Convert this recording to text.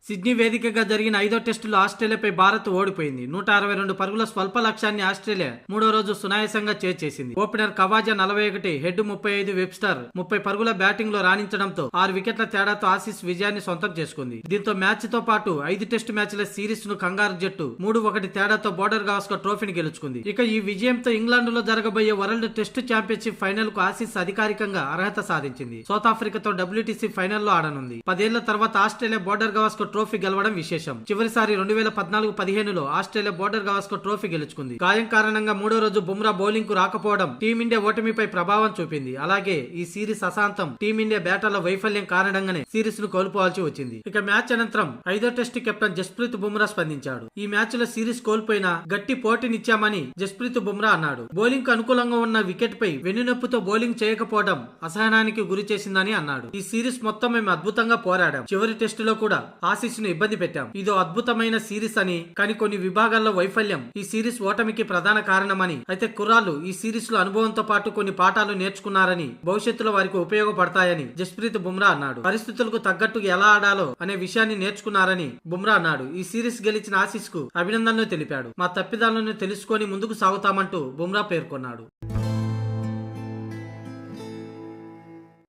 Sydney వేదికగా జరిగిన 5వ టెస్టులో ఆస్ట్రేలియాపై భారత్ ఓడిపోయింది. 162 పరుగుల స్వల్ప లక్ష్యాన్ని ఆస్ట్రేలియా మూడో రోజు సునాయాసంగా చేర్చేసింది. ఓపెనర్ కవాజా 41, హెడ్ 35, వెబ్స్టర్ 30 పరుగుల బ్యాటింగ్ లో రాణించడంతో 6 వికెట్ల తేడాతో ఆసీస్ విజయాన్ని సొంతం చేసుకుంది. దీంతో మ్యాచ్ తో పాటు 5 టెస్టు మ్యాచ్ల సిరీస్ ను కంగారు జట్టు 3-1 తేడాతో బోర్డర్ గవాస్కర్ ట్రోఫీని గెలుచుకుంది. ఇక ఈ విజయంతో ఇంగ్లాండ్ లో జరగబోయే వరల్డ్ టెస్టు ఛాంపియన్షిప్ ఫైనల్ కు ఆసీస్ అధికారికంగా అర్హత సాధించింది. సౌత్ ఆఫ్రికాతో WTC ఫైనల్లో ఆడనుంది. 10 ఏళ్ల తర్వాత ఆస్ట్రేలియా బోర్డర్ గవాస్కర్ ట్రోఫీ గెలవడం విశేషం. చివరిసారి 2014-15లో ఆస్ట్రేలియా బోర్డర్ గవాస్కర్ ట్రోఫీ గెలుచుకుంది. గాయం కారణంగా మూడో రోజు బుమ్రా బౌలింగ్ కు రాకపోవడం టీమిండియా ఓటమిపై ప్రభావం చూపింది. అలాగే ఈ సిరీస్ అశాంతం టీమిండియా బ్యాటర్ల వైఫల్యం కారణంగానే సిరీస్ ను కోల్పోవాల్సి వచ్చింది. ఇక మ్యాచ్ అనంతరం 5వ టెస్టు కెప్టెన్ జస్ప్రీత్ బుమ్రా స్పందించాడు. ఈ మ్యాచ్ లో సిరీస్ కోల్పోయినా గట్టి పోటీనిచ్చామని జస్ప్రీత్ బుమ్రా అన్నాడు. బౌలింగ్ కు అనుకూలంగా ఉన్న వికెట్ పై వెన్నునొప్పితో బౌలింగ్ చేయకపోవడం అసహనానికి గురి చేసిందని అన్నాడు. ఈ సిరీస్ మొత్తం మేము అద్భుతంగా పోరాడాం. చివరి టెస్టులో కూడా ఆసీస్ ను ఇబ్బంది పెట్టాం. ఇదో అద్భుతమైన సిరీస్ అని, కానీ కొన్ని విభాగాల్లో వైఫల్యం ఈ సిరీస్ ఓటమికి ప్రధాన కారణమని, అయితే కుర్రాళ్ళు ఈ సిరీస్ లో అనుభవంతో పాటు కొన్ని పాఠాలు నేర్చుకున్నారని, భవిష్యత్తులో వారికి ఉపయోగపడతాయని జస్ప్రీత్ బుమ్రా అన్నాడు. పరిస్థితులకు తగ్గట్టు ఎలా ఆడాలో అనే విషయాన్ని నేర్చుకున్నారని బుమ్రా అన్నాడు. ఈ సిరీస్ గెలిచిన ఆసీస్ కు అభినందనలు తెలిపాడు. మా తప్పిదాలను తెలుసుకొని ముందుకు సాగుతామంటూ బుమ్రా పేర్కొన్నాడు.